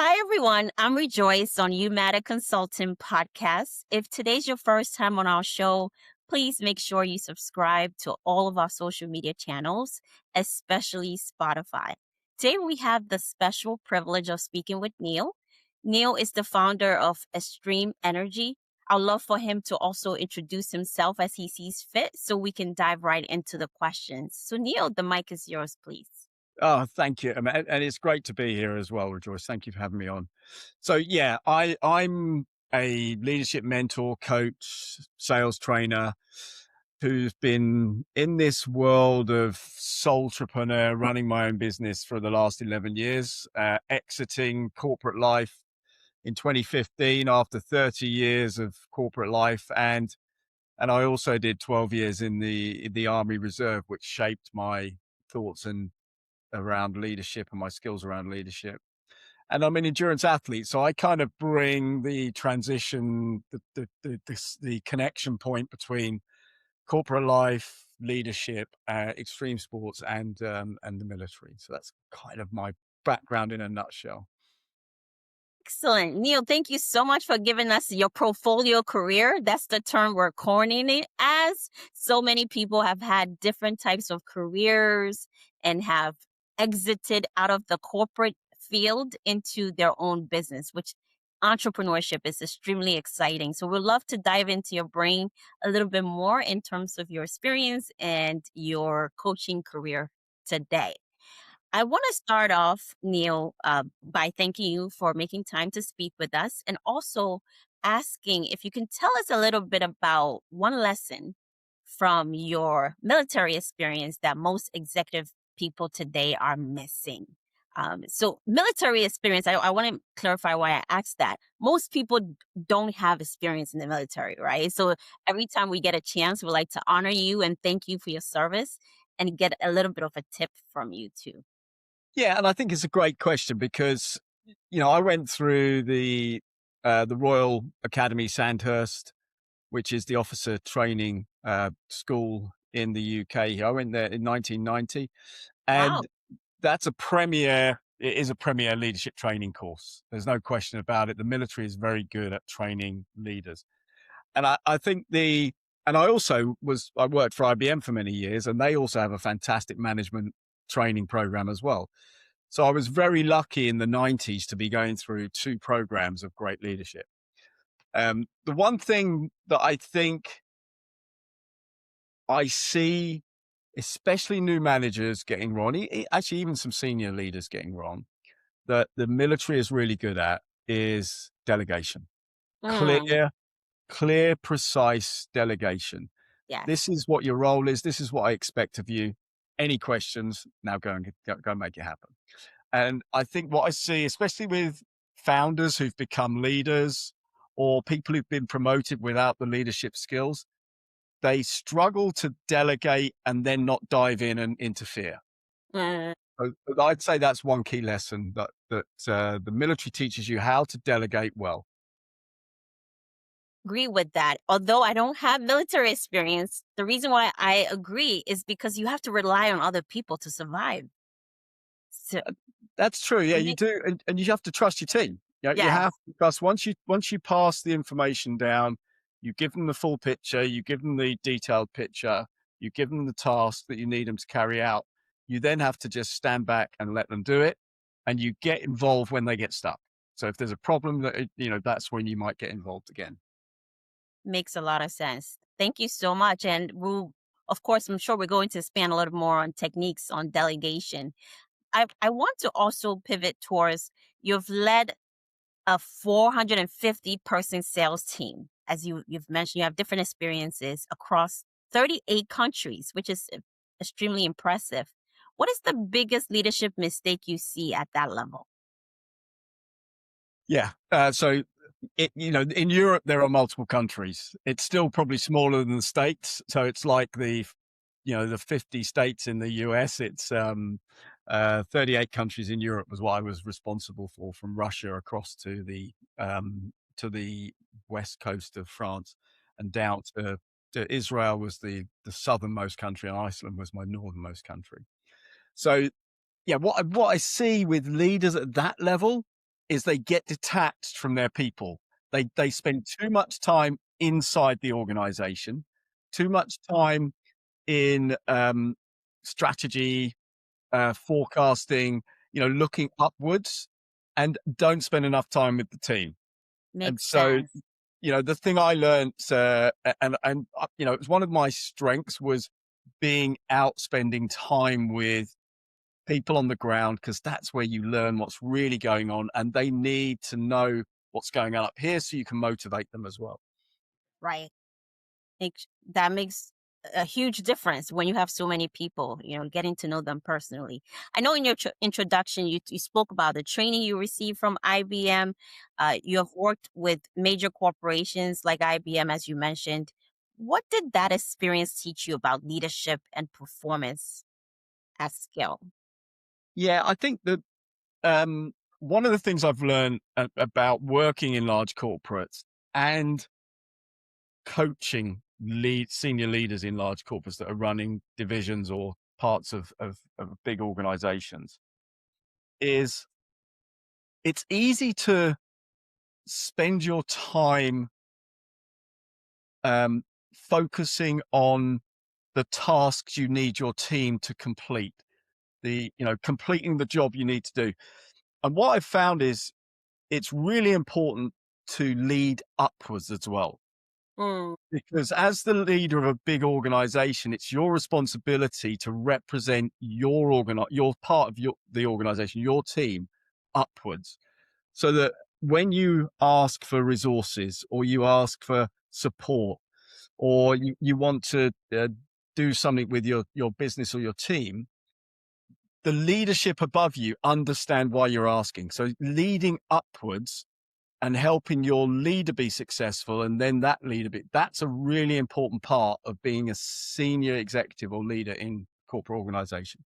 Hi, everyone. I'm Rejoice on Umatta Consulting Podcast. If today's your first time on our show, please make sure you subscribe to all of our social media channels, especially Spotify. Today, we have the special privilege of speaking with Neil. Neil is the founder of Extreme Energy. I'd love for him to also introduce himself as he sees fit so we can dive right into the questions. So, Neil, the mic is yours, please. Oh, thank you. And it's great to be here as well, Rejoice. Thank you for having me on. So yeah, I'm a leadership mentor, coach, sales trainer who's been in this world of sole entrepreneur, running my own business for the last 11 years, exiting corporate life in 2015 after 30 years of corporate life. And I also did 12 years in the Army Reserve, which shaped my thoughts and around leadership and my skills around leadership. And I'm an endurance athlete, so I kind of bring the transition, the connection point between corporate life, leadership, extreme sports, and the military. So that's kind of my background in a nutshell. Excellent. Neil, thank you so much for giving us your portfolio career. That's the term we're coining it as. So many people have had different types of careers and have exited out of the corporate field into their own business, which entrepreneurship is extremely exciting. So we'd love to dive into your brain a little bit more in terms of your experience and your coaching career today. I want to start off, Neil, by thanking you for making time to speak with us and also asking if you can tell us a little bit about one lesson from your military experience that most executive people today are missing. So, military experience, I want to clarify why I asked that. Most people don't have experience in the military, right? So, every time we get a chance, we like to honor you and thank you for your service and get a little bit of a tip from you too. Yeah, and I think it's a great question because I went through the Royal Academy Sandhurst, which is the officer training school in the UK. I went there in 1990, Wow. and it is a premier leadership training course. There's no question about it. The military is very good at training leaders. And I think and I worked for IBM for many years, and they also have a fantastic management training program as well. So I was very lucky in the 90s to be going through two programs of great leadership. The one thing that I think I see, especially new managers getting wrong, actually even some senior leaders getting wrong, that the military is really good at is delegation. Mm, Clear, clear, precise delegation. yes. This is what your role is. This is what I expect of you. Any questions? Now go and make it happen. And I think what I see, especially with founders who've become leaders or people who've been promoted without the leadership skills, they struggle to delegate and then not dive in and interfere. Mm, So I'd say that's one key lesson that the military teaches you how to delegate well. agree with that. Although I don't have military experience, the reason why I agree is because you have to rely on other people to survive. So, Uh, That's true. Yeah, it you make- do, and you have to trust your team. You yes, have to trust once you pass the information down, you give them the full picture, you give them the detailed picture, you give them the task that you need them to carry out. You then have to just stand back and let them do it, and you get involved when they get stuck. So if there's a problem that's when you might get involved again. makes a lot of sense. Thank you so much. And of course, I'm sure we're going to expand a little more on techniques on delegation. I want to also pivot towards you've led a 450-person sales team. As you've mentioned, you have different experiences across 38 countries, which is extremely impressive. What is the biggest leadership mistake you see at that level? Yeah. So in Europe, there are multiple countries. It's still probably smaller than the States. So it's like the 50 states in the US. It's 38 countries in Europe was what I was responsible for, from Russia across to the west coast of France and down to Israel was the southernmost country, and Iceland was my northernmost country. So yeah, what I see with leaders at that level is they get detached from their people. They spend too much time inside the organization, too much time in strategy, forecasting, looking upwards, and don't spend enough time with the team. And Makes so, sense. the thing I learned, it was one of my strengths was being out spending time with people on the ground, because that's where you learn what's really going on, and they need to know what's going on up here so you can motivate them as well. Right. That makes a huge difference when you have so many people, getting to know them personally. I know in your introduction, you spoke about the training you received from IBM. You have worked with major corporations like IBM, as you mentioned. What did that experience teach you about leadership and performance at scale? Yeah, I think that one of the things I've learned about working in large corporates and coaching senior leaders in large corporates that are running divisions or parts of big organizations is it's easy to spend your time um, focusing on the tasks you need your team to complete, completing the job you need to do. And what I've found is it's really important to lead upwards as well. Mm, Because as the leader of a big organization, it's your responsibility to represent your part of the organization, your team upwards. So that when you ask for resources or you ask for support or you want to do something with your business or your team, the leadership above you understand why you're asking. So leading upwards and helping your leader be successful, and then that leader that's a really important part of being a senior executive or leader in corporate organization.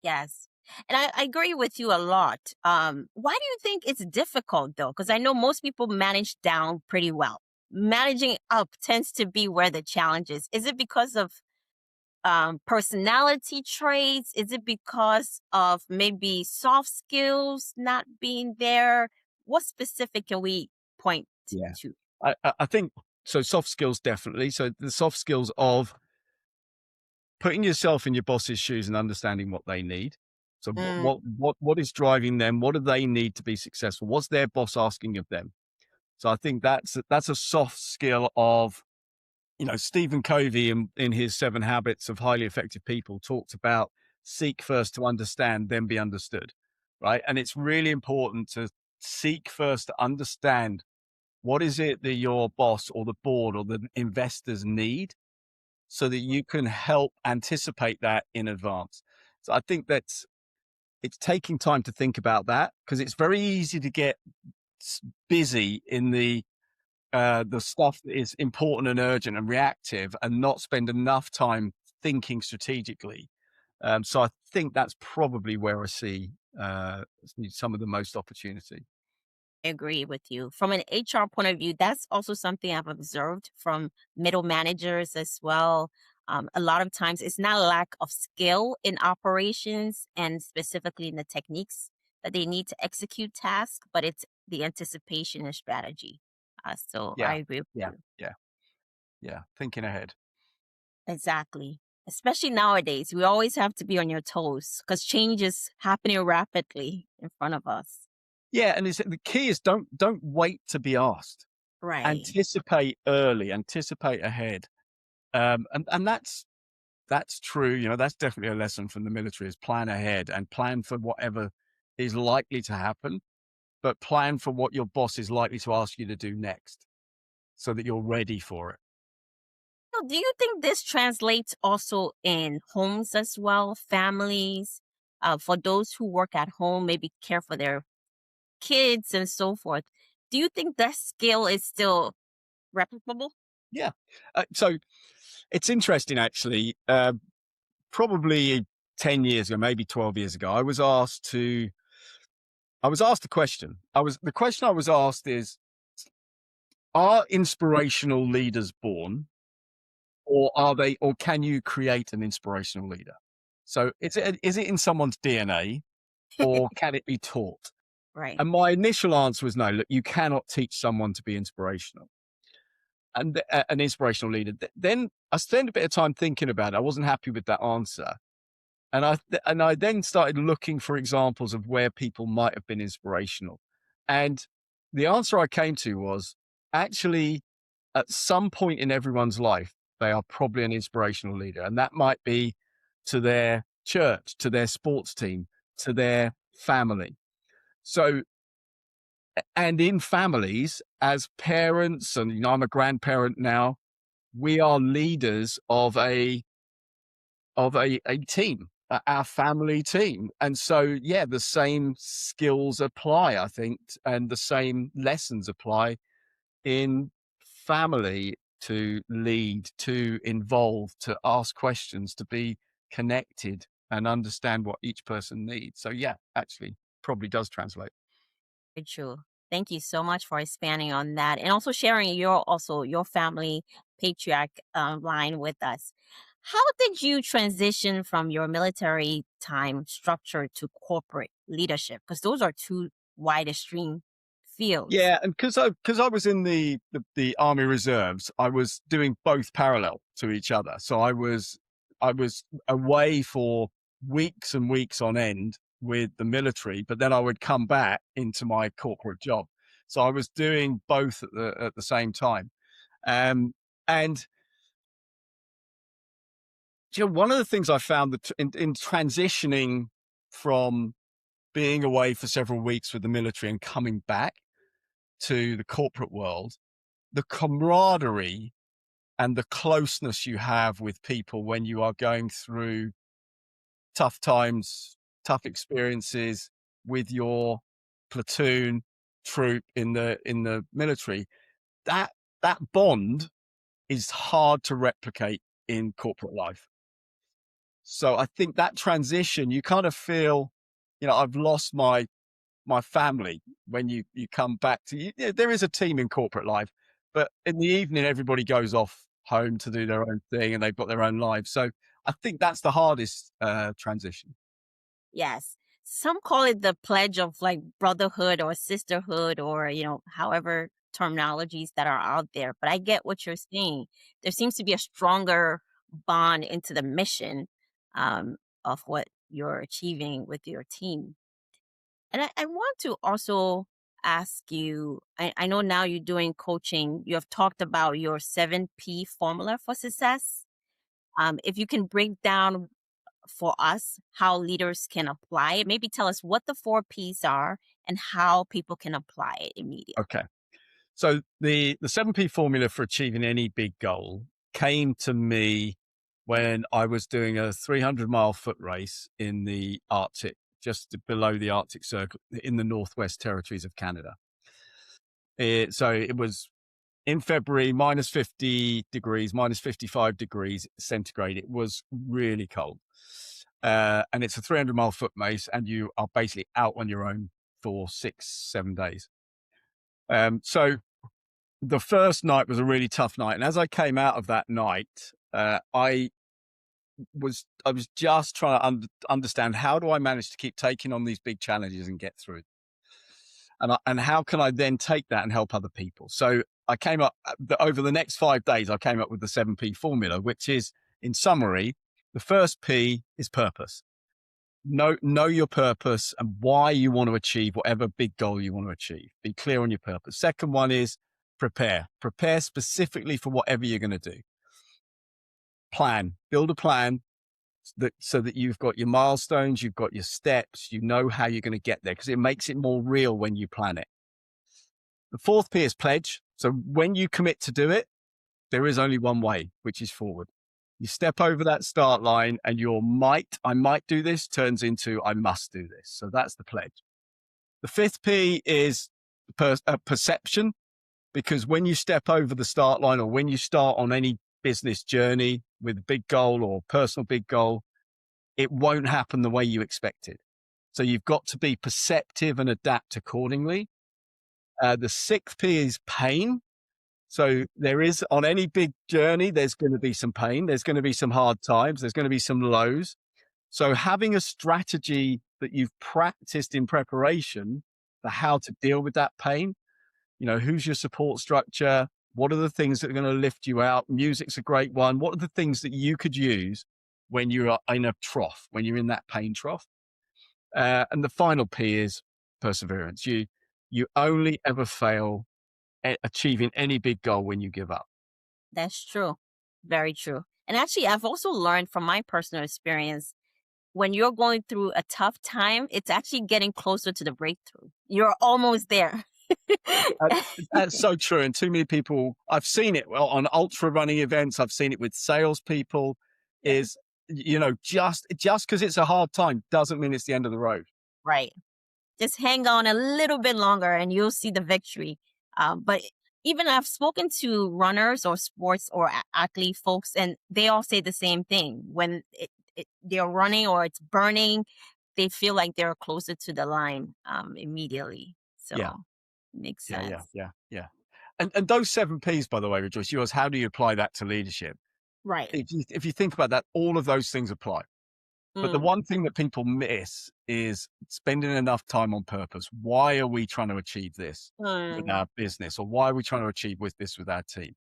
yes. And I agree with you a lot. Why do you think it's difficult though? Because I know most people manage down pretty well. Managing up tends to be where the challenge is. Is it because of personality traits? Is it because of maybe soft skills not being there? What specific can we point Yeah. to? I think so. Soft skills, definitely. So the soft skills of putting yourself in your boss's shoes and understanding what they need. So Mm, what is driving them? What do they need to be successful? What's their boss asking of them? So I think that's a soft skill of, Stephen Covey in his 7 Habits of Highly Effective People talked about seek first to understand, then be understood, right? And it's really important to seek first to understand what is it that your boss or the board or the investors need so that you can help anticipate that in advance. So I think it's taking time to think about that, because it's very easy to get busy in the stuff that is important and urgent and reactive and not spend enough time thinking strategically. So I think that's probably where I see some of the most opportunity. I agree with you. From an HR point of view, that's also something I've observed from middle managers as well. A lot of times it's not a lack of skill in operations and specifically in the techniques that they need to execute tasks, but it's the anticipation and strategy. So I Yeah, agree with yeah, you. yeah, yeah. Thinking ahead. Exactly. Especially nowadays, we always have to be on your toes because change is happening rapidly in front of us. Yeah, and the key is don't wait to be asked. Right. Anticipate early. Anticipate ahead. And that's true. That's definitely a lesson from the military: is plan ahead and plan for whatever is likely to happen, but plan for what your boss is likely to ask you to do next so that you're ready for it. So do you think this translates also in homes as well, families, for those who work at home, maybe care for their kids and so forth? Do you think that skill is still replicable? Yeah. So it's interesting, actually. Probably 10 years ago, maybe 12 years ago, I was asked a question. The question I was asked is, are inspirational leaders born, or can you create an inspirational leader? So is it in someone's DNA, or can it be taught? Right. And my initial answer was no, look, you cannot teach someone to be inspirational and an inspirational leader. Then I spent a bit of time thinking about it. I wasn't happy with that answer. And I then started looking for examples of where people might have been inspirational. And the answer I came to was actually at some point in everyone's life, they are probably an inspirational leader. And that might be to their church, to their sports team, to their family. So, and in families, as parents, and I'm a grandparent now, we are leaders of a team, our family team. And so, yeah, the same skills apply, I think, and the same lessons apply in family to lead, to involve, to ask questions, to be connected and understand what each person needs. So, yeah, actually, probably does translate. Very true. Thank you so much for expanding on that and also sharing your family patriarch line with us. How did you transition from your military time structure to corporate leadership? Because those are two wide extreme fields. Yeah, and because I was in the Army Reserves, I was doing both parallel to each other. So I was away for weeks and weeks on end with the military, but then I would come back into my corporate job. So I was doing both at the same time. And one of the things I found that in transitioning from being away for several weeks with the military and coming back to the corporate world, the camaraderie and the closeness you have with people when you are going through tough times, tough experiences with your platoon troop in the military, that that bond is hard to replicate in corporate life. So I think that transition, you kind of feel, I've lost my family when you come back to you. Yeah, there is a team in corporate life, but in the evening everybody goes off home to do their own thing and they've got their own lives. So I think that's the hardest transition. Yes. Some call it the pledge of like brotherhood or sisterhood or, however terminologies that are out there. But I get what you're saying. There seems to be a stronger bond into the mission um, of what you're achieving with your team. And I want to also ask you I know now you're doing coaching, you have talked about your 7P formula for success. If you can break down for us how leaders can apply it. Maybe tell us what the four P's are and how people can apply it immediately. Okay. So the 7P formula for achieving any big goal came to me when I was doing a 300-mile foot race in the Arctic, just below the Arctic Circle in the Northwest Territories of Canada. So it was in February, minus 50 degrees, minus 55 degrees centigrade. It was really cold. And it's a 300-mile foot race, and you are basically out on your own for 6, 7 days. So the first night was a really tough night. And as I came out of that night, I was just trying to understand, how do I manage to keep taking on these big challenges and get through? And how can I then take that and help other people? So I came up over the next 5 days, I came up with the 7P formula, which is, in summary, the first P is purpose. Know your purpose and why you want to achieve whatever big goal you want to achieve. Be clear on your purpose. Second one is prepare. Prepare specifically for whatever you're going to do. Build a plan so that you've got your milestones, you've got your steps, you know how you're going to get there, because it makes it more real when you plan it. The fourth P is pledge. So when you commit to do it, there is only one way, which is forward. You step over that start line and I might do this, turns into I must do this. So that's the pledge. The fifth P is perception, because when you step over the start line, or when you start on any business journey with a big goal or personal big goal, it won't happen the way you expected. So you've got to be perceptive and adapt accordingly. The sixth P is pain. So there is, on any big journey, there's going to be some pain. There's going to be some hard times. There's going to be some lows. So having a strategy that you've practiced in preparation for how to deal with that pain. Who's your support structure? What are the things that are going to lift you out? Music's a great one. What are the things that you could use when you are in a trough, when you're in that pain trough? And the final P is perseverance. You only ever fail at achieving any big goal when you give up. That's true. Very true. And actually, I've also learned from my personal experience when you're going through a tough time, it's actually getting closer to the breakthrough. You're almost there. Uh, that's so true. And too many people, I've seen it on ultra running events. I've seen it with salespeople. Yeah. Is just because it's a hard time doesn't mean it's the end of the road. Right. Just hang on a little bit longer and you'll see the victory. But even I've spoken to runners or sports or athlete folks, and they all say the same thing. When they're running or it's burning, they feel like they're closer to the line immediately. Yeah, So makes yeah, yeah, sense. yeah, yeah. And those 7 Ps, by the way, Rejoice, yours. How do you apply that to leadership? Right. If you think about that, all of those things apply. But the Mm, one thing that people miss is spending enough time on purpose. Why are we trying to achieve this with mm. our business, or why are we trying to achieve with our team?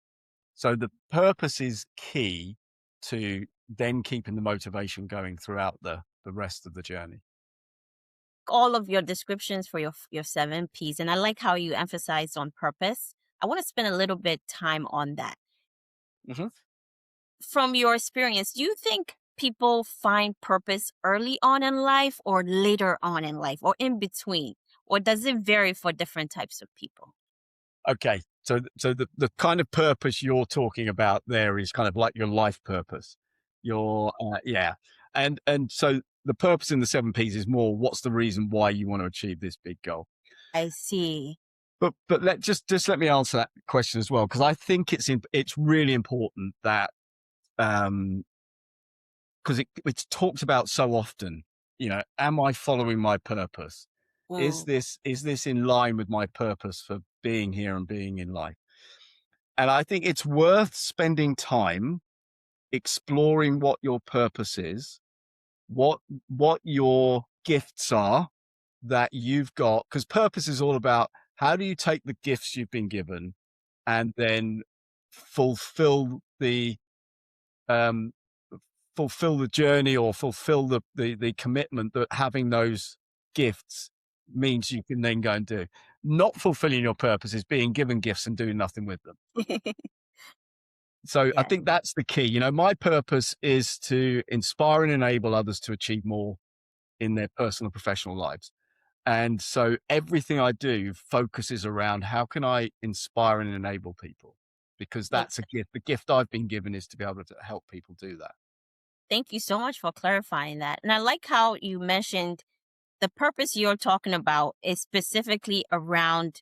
So the purpose is key to then keeping the motivation going throughout the rest of the journey. All of your descriptions for your 7 Ps, and I like how you emphasized on purpose. I want to spend a little bit time on that. Mhm. From your experience, do you think people find purpose early on in life or later on in life or in between? Or does it vary for different types of people? Okay. So the kind of purpose you're talking about there is kind of like your life purpose. Yeah. And so the purpose in the 7 Ps is more what's the reason why you want to achieve this big goal. I see. But just let me answer that question as well, because I think it's really important that because it's talked about so often. Am I following my purpose? Is Mm. this in line with my purpose for being here and being in life? And I think it's worth spending time exploring what your purpose is, what what your gifts are that you've got, because purpose is all about how do you take the gifts you've been given and then fulfill the um, fulfill the journey, or fulfill the commitment that having those gifts means you can then go and do. Not fulfilling your purpose is being given gifts and doing nothing with them. So I Yeah. think that's the key. My purpose is to inspire and enable others to achieve more in their personal and professional lives. And so everything I do focuses around how can I inspire and enable people? Because that's Makes a gift. The gift I've been given is to be able to help people do that. Thank you so much for clarifying that. And I like how you mentioned the purpose you're talking about is specifically around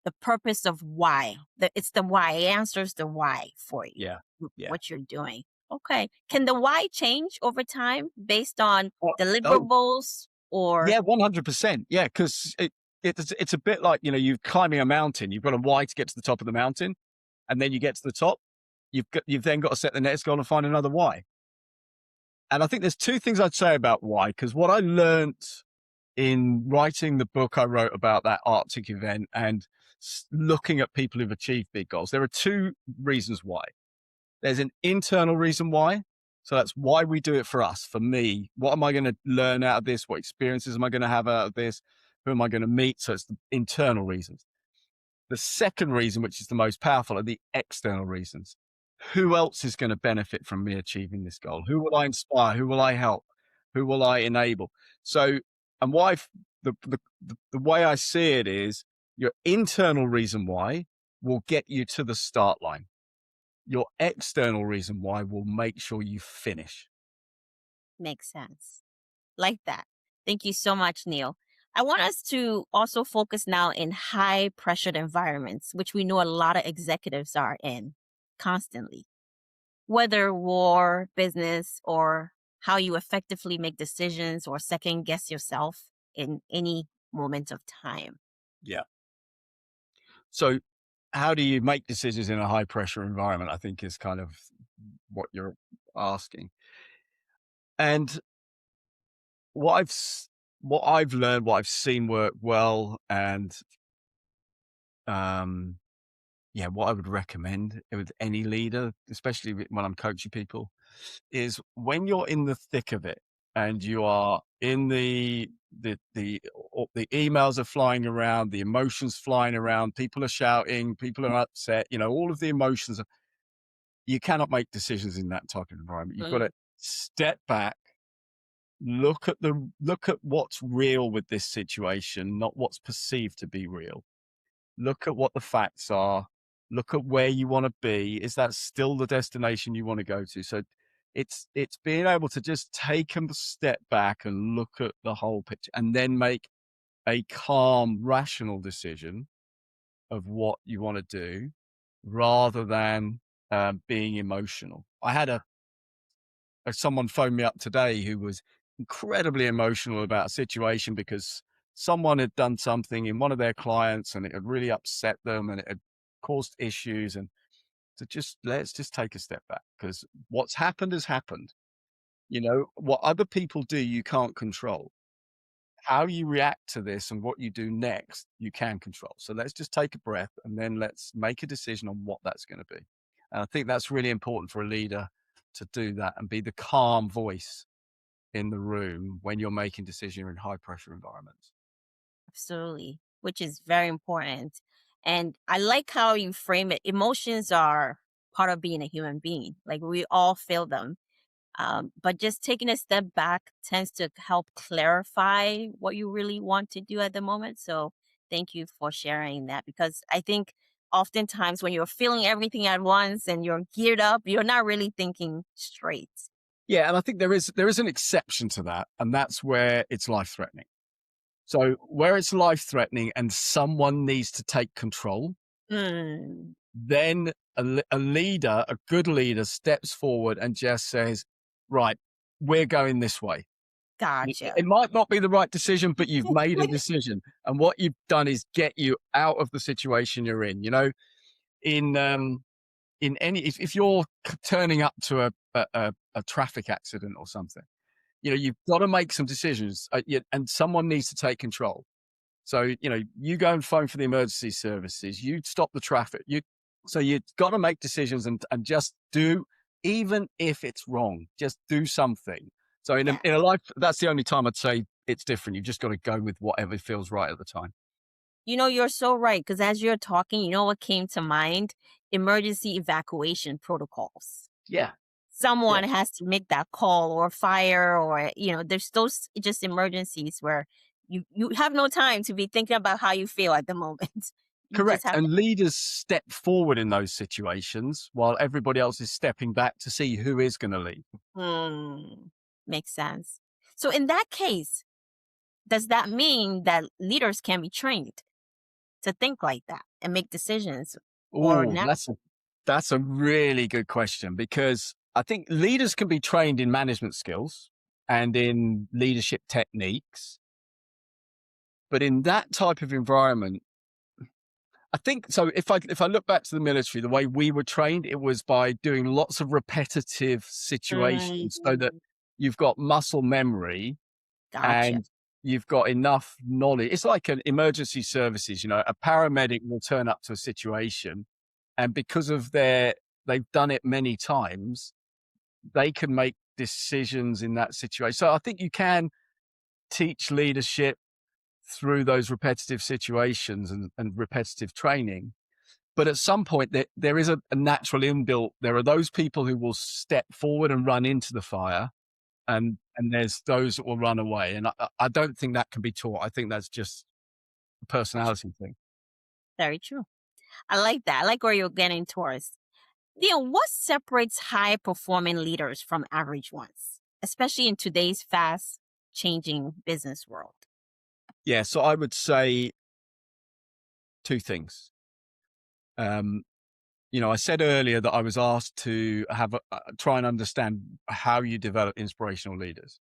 the purpose of why. It's the why. It answers the why for you, Yeah. Yeah. what you're doing. Okay. Can the why change over time based on Oh, oh, deliverables or yeah, 100%. Yeah, because it's a bit like, you climbing a mountain. You've got a why to get to the top of the mountain, and then you get to the top. You've then got to set the next goal and find another why. And I think there's two things I'd say about why, because what I learnt in writing the book I wrote about that Arctic event and looking at people who've achieved big goals, there are two reasons why. There's an internal reason why. So that's why we do it for us, for me. What am I going to learn out of this? What experiences am I going to have out of this? Who am I going to meet? So it's the internal reasons. The second reason, which is the most powerful, are the external reasons. Who else is going to benefit from me achieving this goal? Who will I inspire? Who will I help? Who will I enable? So, and why the way I see it is your internal reason why will get you to the start line. Your external reason why will make sure you finish. makes sense? Like that. Thank you so much, Neil. I want us to also focus now in high pressured environments, which we know a lot of executives are in constantly, whether war, business, or how you effectively make decisions or second guess yourself in any moment of time. Yeah. So, how do you make decisions in a high pressure environment? I think is kind of what you're asking. And what what I've learned, what I've seen work well, and yeah, what I would recommend with any leader, especially when I'm coaching people, is when you're in the thick of it and you are in the emails are flying around, the emotions flying around, people are shouting, people are upset, all of the emotions. You cannot make decisions in that type of environment. You've got Mm, to step back, look at what's real with this situation, not what's perceived to be real. Look at what the facts are. Look at where you want to be. Is that still the destination you want to go to? So it's being able to just take a step back and look at the whole picture and then make a calm, rational decision of what you want to do rather than being emotional. I had someone phoned me up today who was incredibly emotional about a situation because someone had done something in one of their clients and it had really upset them and it had caused issues. And to just let's just take a step back because what's happened has happened. What other people do you can't control. How you react to this and what you do next you can control. So let's just take a breath and then let's make a decision on what that's going to be. And I think that's really important for a leader to do that and be the calm voice in the room when you're making decisions in high pressure environments. absolutely, which is very important. And I like how you frame it. Emotions are part of being a human being. Like we all feel them. But just taking a step back tends to help clarify what you really want to do at the moment. So thank you for sharing that because I think oftentimes when you're feeling everything at once and you're geared up, you're not really thinking straight. Yeah, and I think there is an exception to that, and that's where it's life threatening. So where it's life threatening and someone needs to take control, Mm, then a leader, a good leader, steps forward and just says, "Right, we're going this way." It gotcha. might not be the right decision, but you've made a decision, and what you've done is get you out of the situation you're in. In in any if you're turning up to a traffic accident or something, you've got to make some decisions, and someone needs to take control. So, you go and phone for the emergency services, you stop the traffic, so you've got to make decisions and just do, even if it's wrong, just do something. So in a, Yeah. in a life, that's the only time I'd say it's different. You've just got to go with whatever feels right at the time. You're so right. Because as you're talking, you know what came to mind? Emergency evacuation protocols. Yeah. Yeah. Someone has to make that call or fire or there's those just emergencies where you have no time to be thinking about how you feel at the moment. You just Correct. have to. And leaders step forward in those situations while everybody else is stepping back to see who is going to lead. Hmm, makes sense. So in that case, does that mean that leaders can be trained to think like that and make decisions or Oh, not? that's a really good question because I think leaders can be trained in management skills and in leadership techniques, but in that type of environment, I think so. If I look back to the military, the way we were trained, it was by doing lots of repetitive situations, so that Mm, you've got muscle memory gotcha. and you've got enough knowledge. It's like an emergency services. A paramedic will turn up to a situation, and because of they've done it many times, they can make decisions in that situation. So I think you can teach leadership through those repetitive situations and repetitive training. But at some point, there is a natural inbuilt. There are those people who will step forward and run into the fire, and there's those that will run away. And I don't think that can be taught. I think that's just a That's personality thing. very true. I like that. I like where you're getting towards. What separates high performing leaders from average ones, especially in today's fast changing business world? Yeah. So I would say two things. Um, I said earlier that I was asked to try and understand how you develop inspirational leaders,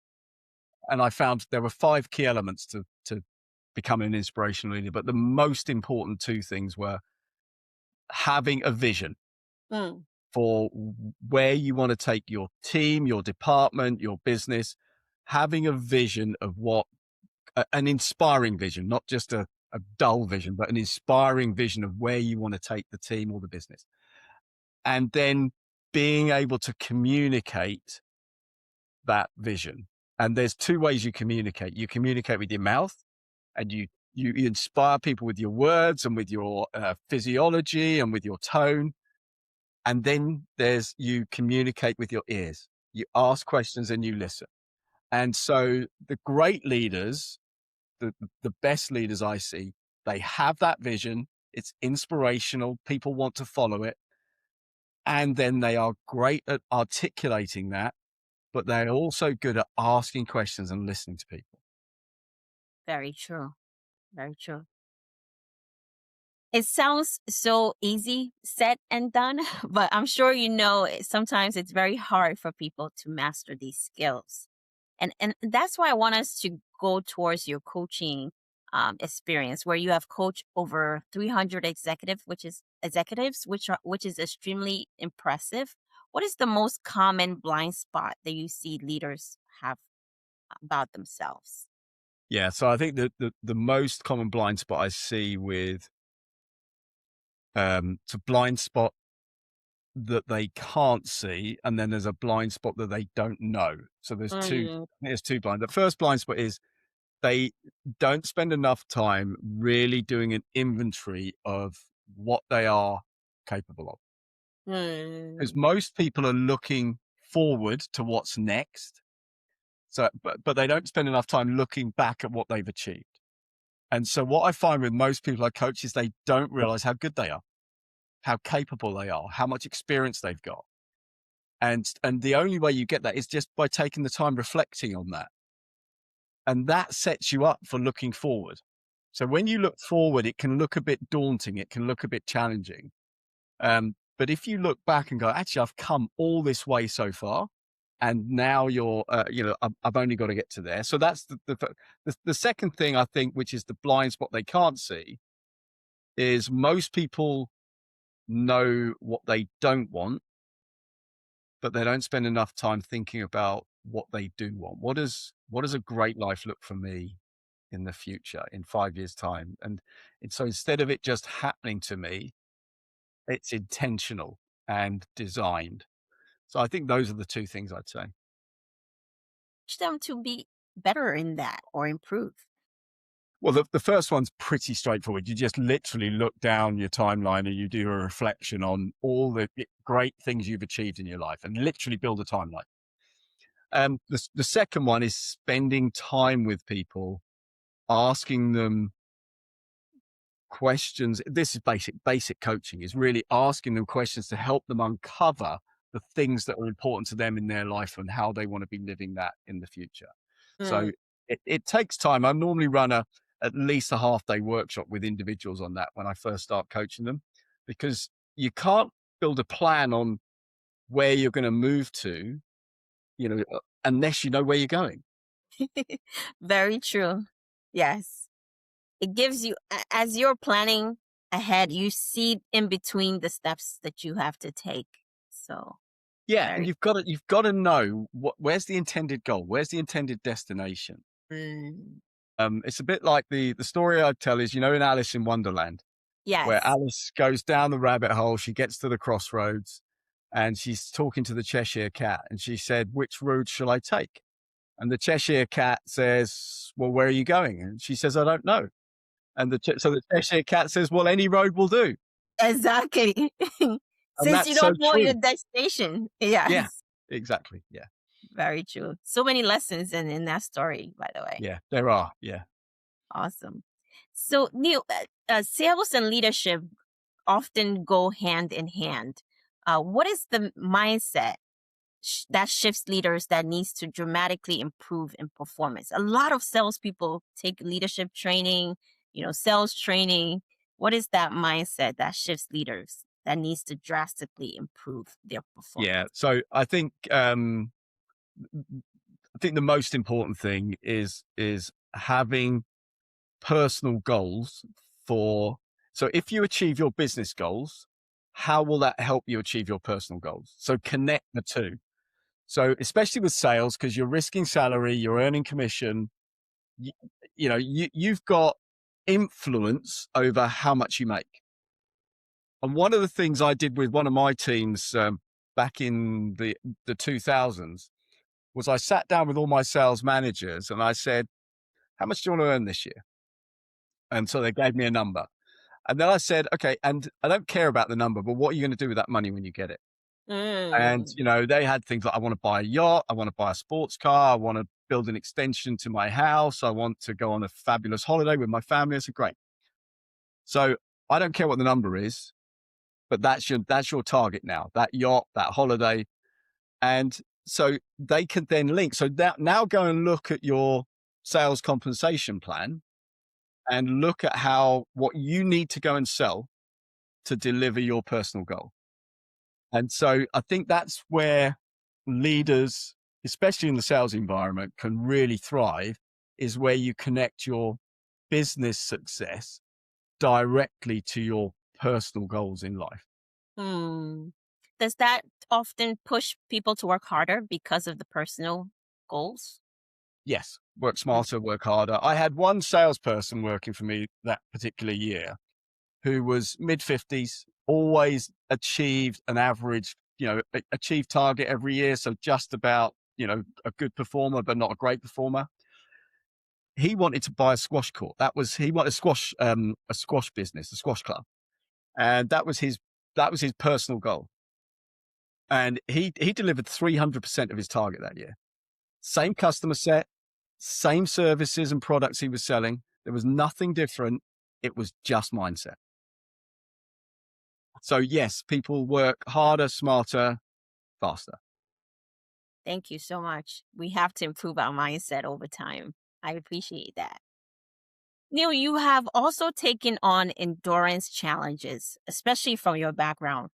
and I found there were five key elements to become an inspirational leader. But the most important two things were having a vision Mm, for where you want to take your team, your department, your business, having a vision of what an inspiring vision, not just a dull vision, but an inspiring vision of where you want to take the team or the business. And then being able to communicate that vision. And there's two ways you communicate. You communicate with your mouth, and you inspire people with your words and with your physiology and with your tone. And then there's you communicate with your ears. You ask questions and you listen. And so the great leaders, the best leaders I see, they have that vision. It's inspirational. People want to follow it. And then they are great at articulating that, but they're also good at asking questions and listening to people. Very true. Very true. It sounds so easy, said and done, but I'm sure you know sometimes it's very hard for people to master these skills. And that's why I want us to go towards your coaching experience, where you have coached over 300 executives, which is extremely impressive. What is the most common blind spot that you see leaders have about themselves? Yeah. So I think that the most common blind spot I see with it's a blind spot that they can't see, and then there's a blind spot that they don't know. So Mm, there's two blind. The first blind spot is they don't spend enough time really doing an inventory of what they are capable of. Because mm, most people are looking forward to what's next. So, but they don't spend enough time looking back at what they've achieved. And so what I find with most people I coach is they don't realize how good they are, how capable they are, how much experience they've got. And the only way you get that is just by taking the time reflecting on that. And that sets you up for looking forward. So when you look forward, it can look a bit daunting. It can look a bit challenging. But if you look back and go, actually, I've come all this way so far, and now I've only got to get to there. So that's the second thing I think, which is the blind spot they can't see, is most people know what they don't want, but they don't spend enough time thinking about what they do want. What does a great life look for me in the future, in 5 years' time? And so instead of it just happening to me, it's intentional and designed. So I think those are the two things I'd say. teach them to be better in that or improve. Well, the first one's pretty straightforward. You just literally look down your timeline and you do a reflection on all the great things you've achieved in your life and literally build a timeline. The second one is spending time with people, asking them questions. This is basic coaching, is really asking them questions to help them uncover the things that are important to them in their life and how they want to be living that in the future. Mm. So it takes time. I normally run at least a half-day workshop with individuals on that when I first start coaching them, because you can't build a plan on where you're going to move to, unless you know where you're going. Very true. Yes. It gives you, as you're planning ahead, you see in between the steps that you have to take. So, Yeah, and very. you've got to know where's the intended goal, where's the intended destination. Mm. It's a bit like the story I tell is, in Alice in Wonderland, where Yes. Alice goes down the rabbit hole, she gets to the crossroads, and she's talking to the Cheshire Cat, and she said, "Which road shall I take?" And the Cheshire Cat says, "Well, where are you going?" And she says, "I don't know." And so the Cheshire Cat says, "Well, any road will do." Exactly. And Since you that's so don't know true. your destination. Yeah, Yes. exactly. Yeah, Very true. So many lessons in that story, by the way. yeah, there are. Yeah. Awesome. So, Neil, sales and leadership often go hand in hand. What is the mindset that shifts leaders that needs to dramatically improve in performance? A lot of salespeople take leadership training, sales training. What is that mindset that shifts leaders that needs to drastically improve their Yeah. performance? So I think the most important thing is having personal goals for. So if you achieve your business goals, how will that help you achieve your personal goals? So connect the two. So especially with sales, because you're risking salary, you're earning commission, you've got influence over how much you make. And one of the things I did with one of my teams back in the 2000s was I sat down with all my sales managers and I said, how much do you want to earn this year? And so they gave me a number. And then I said, okay, and I don't care about the number, but what are you going to do with that money when you get it? And, Mm. they had things like, I want to buy a yacht. I want to buy a sports car. I want to build an extension to my house. I want to go on a fabulous holiday with my family. I said, great. So I don't care what the number is, but that's your target now, that yacht, that holiday. And so they can then link. So now go and look at your sales compensation plan and look at what you need to go and sell to deliver your personal goal. And so I think that's where leaders, especially in the sales environment, can really thrive, is where you connect your business success directly to your personal goals in life. Hmm. Does that often push people to work harder because of the personal goals? Yes, work Mm. smarter, work harder. I had one salesperson working for me that particular year who was mid 50s, always achieved an average, achieved target every year. So just about, a good performer, but not a great performer. He wanted to buy a squash court. He wanted a squash business, a squash club. And that was his personal goal. And he delivered 300% of his target that year. Same customer set, same services and products he was selling. There was nothing different. It was just mindset. So yes, people work harder, smarter, faster. Thank you so much. We have to improve our mindset over time. I appreciate that. Neil, you have also taken on endurance challenges, especially from your background.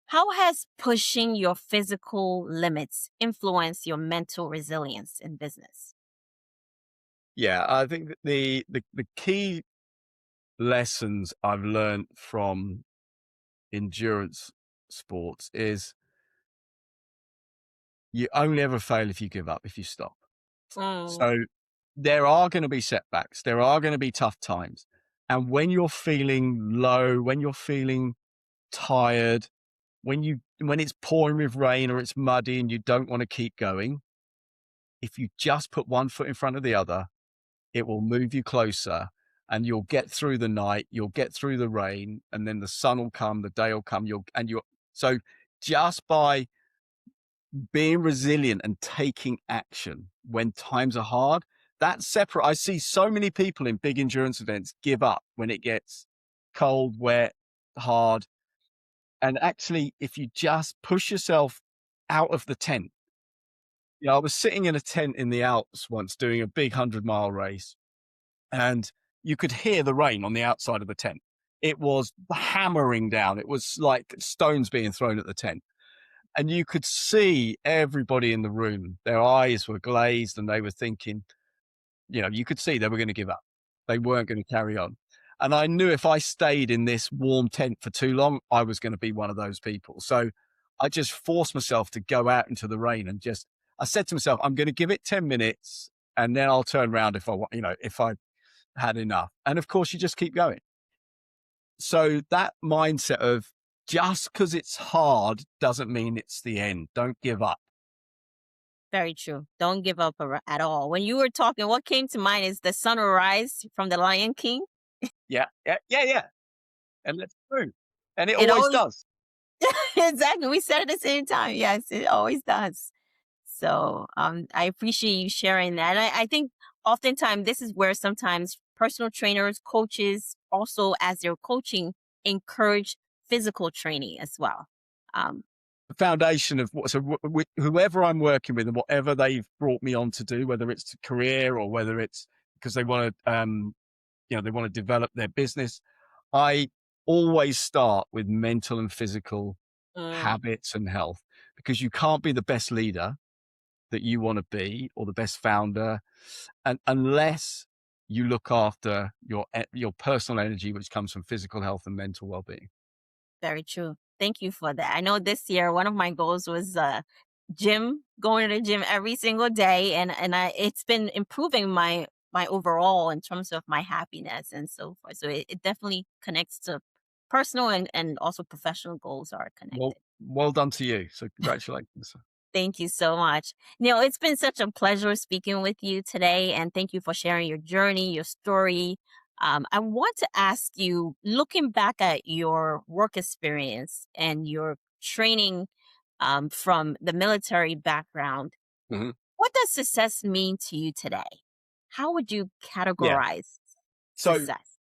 How has pushing your physical limits influenced your mental resilience in business? Yeah, I think that the key lessons I've learned from endurance sports is you only ever fail if you give up, if you stop. Mm, So there are going to be setbacks. There are going to be tough times. And when you're feeling low, when you're feeling tired, when it's pouring with rain or it's muddy and you don't want to keep going, if you just put one foot in front of the other, it will move you closer and you'll get through the night, you'll get through the rain, and then the sun will come, the day will come, so just by being resilient and taking action when times are hard, that's separate. I see so many people in big endurance events give up when it gets cold, wet, hard. And actually, if you just push yourself out of the tent, I was sitting in a tent in the Alps once doing a big 100-mile race, and you could hear the rain on the outside of the tent. It was hammering down. It was like stones being thrown at the tent. And you could see everybody in the room, their eyes were glazed and they were thinking, you could see they were going to give up. They weren't going to carry on. And I knew if I stayed in this warm tent for too long, I was going to be one of those people. So I just forced myself to go out into the rain and I said to myself, I'm going to give it 10 minutes and then I'll turn around if I want, if I had enough. And of course, you just keep going. So that mindset of just because it's hard doesn't mean it's the end. Don't give up. very true. Don't give up at all. When you were talking, what came to mind is the sunrise from the Lion King. Yeah, yeah, yeah, yeah. And that's true. And it It always always, does. exactly. We said it at the same time. Yes, it always does. So I appreciate you sharing that. And I think oftentimes this is where sometimes personal trainers, coaches, also as they're coaching, encourage physical training as well. Um, The foundation of whoever I'm working with and whatever they've brought me on to do, whether it's a career or whether it's because they want to, they want to develop their business. I always start with mental and physical mm, habits and health because you can't be the best leader that you want to be or the best founder and unless you look after your personal energy, which comes from physical health and mental well-being. very true. Thank you for that. I know this year one of my goals was gym, going to the gym every single day, and it's been improving my my overall in terms of my happiness and so forth. So it definitely connects to personal and also professional goals are connected. Well done to you. So congratulations. Thank you so much. Neil, it's been such a pleasure speaking with you today, and thank you for sharing your journey, your story. I want to ask you, looking back at your work experience and your training from the military background, Mhm. what does success mean to you today? How would you Yeah. categorize So success?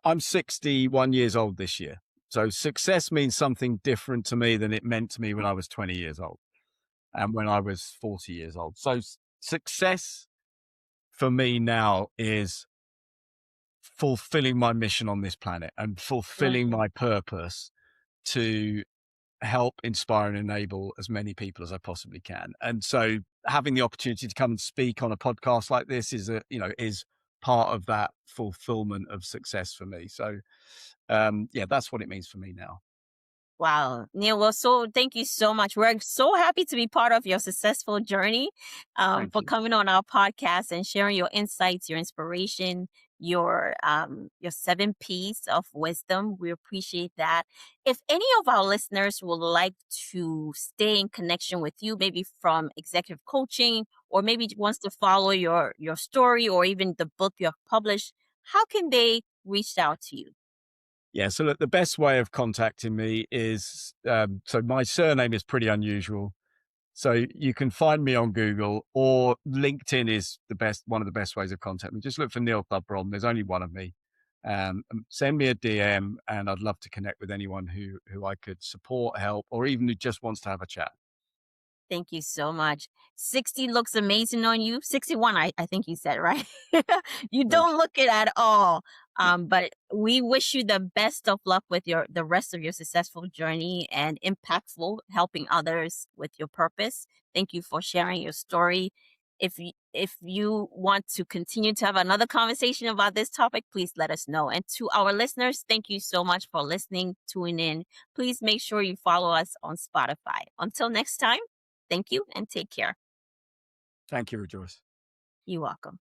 I'm 61 years old this year. So success means something different to me than it meant to me when I was 20 years old and when I was 40 years old. So success for me now is fulfilling my mission on this planet and fulfilling Mhm. my purpose to help inspire and enable as many people as I possibly can. And so having the opportunity to come and speak on a podcast like this is is part of that fulfillment of success for me. So yeah, that's what it means for me now. Wow, Neil, well, so thank you so much. We're so happy to be part of your successful journey, Thank for you. coming on our podcast and sharing your insights, your inspiration, your 7 P's of wisdom. We appreciate that. If any of our listeners would like to stay in connection with you, maybe from executive coaching, or maybe wants to follow your story, or even the book you have published, how can they reach out to you? Yeah, so look, the best way of contacting me is so my surname is pretty unusual. So you can find me on Google or LinkedIn is one of the best ways of contacting me. Just look for Neil Thubron. There's only one of me. Send me a DM, and I'd love to connect with anyone who I could support, help, or even who just wants to have a chat. Thank you so much. 60 looks amazing on you. 61, I think you said, right? You Thank don't look it at all. you. But we wish you the best of luck with the rest of your successful journey and impactful helping others with your purpose. Thank you for sharing your story. If you want to continue to have another conversation about this topic, please let us know. And to our listeners, thank you so much for listening, tuning in. Please make sure you follow us on Spotify. Until next time. Thank you and take care. Thank you, Rejoice. You're welcome.